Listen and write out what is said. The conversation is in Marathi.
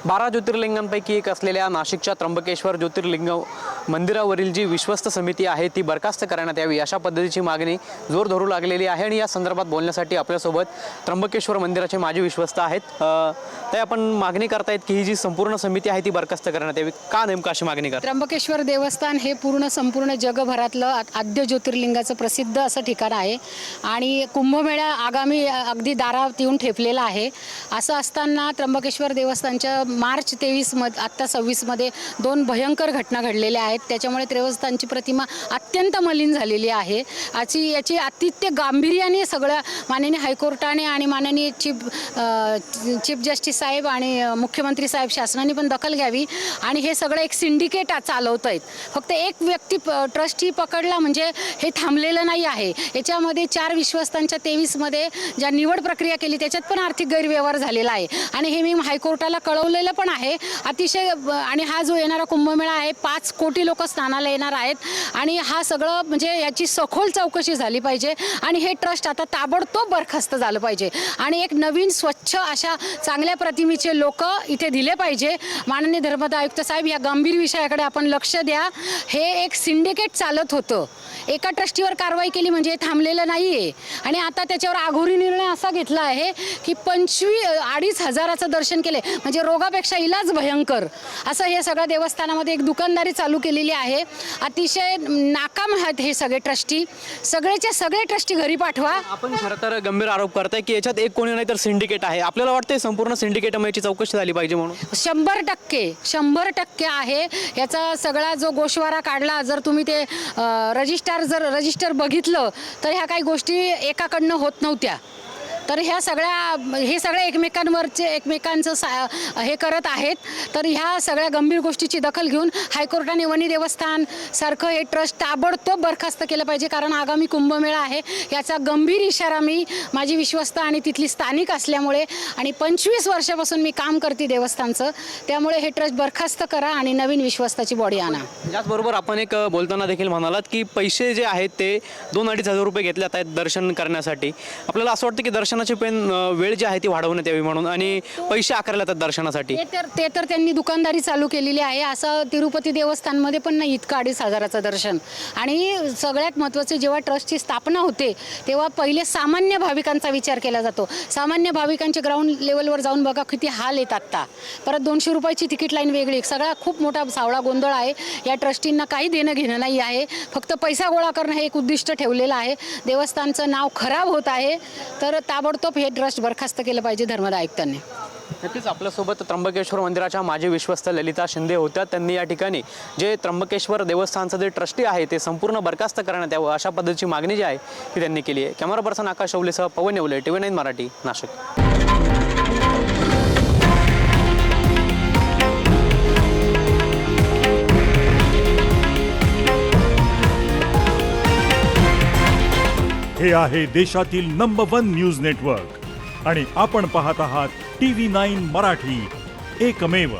12 ज्योतिर्लिंगांपैकी एक असलेल्या नाशिकच्या त्र्यंबकेश्वर ज्योतिर्लिंग मंदिरावरील जी विश्वस्त समिती आहे ती बरखास्त करण्यात यावी अशा पद्धतीची मागणी जोर धरू लागलेली आहे। आणि या संदर्भात बोलण्यासाठी आपल्यासोबत त्र्यंबकेश्वर मंदिराचे माजी विश्वस्त आहेत। ते आपण मागणी करतायत की ही जी संपूर्ण समिती आहे ती बरखास्त करण्यात यावी। का नेमकं अशी मागणी करतात? त्र्यंबकेश्वर देवस्थान हे संपूर्ण जगभरातलं आद्य ज्योतिर्लिंगाचं प्रसिद्ध असं ठिकाण आहे आणि कुंभमेळा आगामी अगदी दारात येऊन ठेपलेला आहे। असं असताना त्र्यंबकेश्वर देवस्थानच्या मार्च 23 आत्ता 26 मध्ये 2 भयंकर घटना घडलेल्या आहेत। त्याच्यामुळे देवस्थानची प्रतिमा अत्यंत मलिन झालेली आहे। याची अतिशय गांभीर्याने सगळ्या माननीय हायकोर्टाने आणि माननीय चीफ जस्टिस साहेब आणि मुख्यमंत्री साहेब शासनाने पण दखल घ्यावी आणि हे सगळं एक सिंडिकेट चालवत आहेत। फक्त एक व्यक्ती ट्रस्टी पकडला म्हणजे हे थांबलेलं नाही आहे। याच्यामध्ये 4 विश्वस्तांच्या 23 मध्ये ज्या निवड प्रक्रिया केली त्याच्यात पण आर्थिक गैरव्यवहार झालेला आहे आणि हे मी हायकोर्टाला कळवलेलं पण आहे। अतिशय आणि हा जो येणारा कुंभमेळा आहे 5 कोटी लोक स्नानाला येणार आहेत आणि हा सगळं म्हणजे याची सखोल चौकशी झाली पाहिजे आणि हे ट्रस्ट आता ताबडतोब बरखास्त झालं पाहिजे आणि एक नवीन स्वच्छ अशा चांगल्या प्रतिमेचे लोक इथे दिले पाहिजे। माननीय धर्मदाय आयुक्त साहेब या गंभीर विषयाकडे आपण लक्ष द्या। हे एक सिंडिकेट चालत होतं। एका ट्रस्टीवर कारवाई केली म्हणजे थांबलेलं नाहीये आणि आता त्याच्यावर आघोरी निर्णय असा घेतला आहे की 25-2.5 हजाराचं दर्शन केले म्हणजे रोगापेक्षा इलाज भयंकर असं हे सगळं देवस्थानामध्ये एक दुकानदारी चालू केलेली आहे। अतिशय नाकाम आहेत हे सगळे ट्रस्टी। सगळेचे सगळे ट्रस्टी घरी पाठवा। आपण खरं तर गंभीर आरोप करताय की याच्यात एक कोणी नाही तर सिंडिकेट आहे। आपल्याला वाटतंय संपूर्ण सिंडिकेटची चौकशी झाली पाहिजे म्हणून? 100% आहे। याचा सगळा जो गोषवारा काढला जर तुम्ही ते रजिस्टर बघितलं तर ह्या काही गोष्टी एकाकडनं होत नव्हत्या। तर हे सगळे एकमेकांचं हे करत आहेत। तर ह्या सगळ्या गंभीर गोष्टीची दखल घेऊन हायकोर्टाने वनी देवस्थान सारखं हे ट्रस्ट ताबडतोब बरखास्त केलं पाहिजे कारण आगामी कुंभमेळा आहे। याचा गंभीर इशारा मी माझी विश्वस्त आणि तिथली स्थानिक असल्यामुळे आणि 25 वर्षापासून मी काम करते देवस्थानचं, त्यामुळे हे ट्रस्ट बरखास्त करा आणि नवीन विश्वस्ताची बॉडी आणा। याचबरोबर आपण एक बोलताना देखील म्हणालात की पैसे जे आहेत ते 2-2.5 हजार रुपये घेतले आहेत दर्शन करण्यासाठी। आपल्याला असं वाटतं की दर्शनाची पण वेळ जी आहे ती वाढवण्यात यावी म्हणून आणि पैसे आकारले जातात दर्शनासाठी। ते तर त्यांनी दुकानदारी चालू केलेली आहे। असं तिरुपती देवस्थानमध्ये पण नाही इतकं 2.5 हजाराचं दर्शन। आणि सगळ्यात महत्त्वाचं जेव्हा ट्रस्टची स्थापना होते तेव्हा पहिले सामान्य भाविकांचा विचार केला जातो। सामान्य भाविकांचे ग्राउंड लेवलवर जाऊन बघा किती हाल येतात। आता परत 200 रुपयाची तिकीट लाईन वेगळी, सगळा खूप मोठा सावळा गोंधळ आहे। या ट्रस्टींना काही देणं घेणं नाही आहे, फक्त पैसा गोळा करणं हे एक उद्दिष्ट ठेवलेलं आहे। देवस्थानचं नाव खराब होत आहे तर ताबडतोब हे ट्रस्ट बरखास्त केलं पाहिजे धर्मदाय आयुक्तांनी। नक्कीच आपल्यासोबत त्र्यंबकेश्वर मंदिराच्या माजी विश्वस्त ललिता शिंदे होत्या। त्यांनी या ठिकाणी जे त्र्यंबकेश्वर देवस्थानचं जे ट्रस्टी आहे ते संपूर्ण बरखास्त करण्यात यावं अशा पद्धतीची मागणी जी आहे ती त्यांनी केली आहे। कॅमेरा पर्सन आकाश शौलेसह पवन येवले, TV9 मराठी, नाशिक। हे आहे देशातील नंबर 1 न्यूज नेटवर्क आणि आपण पाहत आहात TV9 मराठी, एकमेव।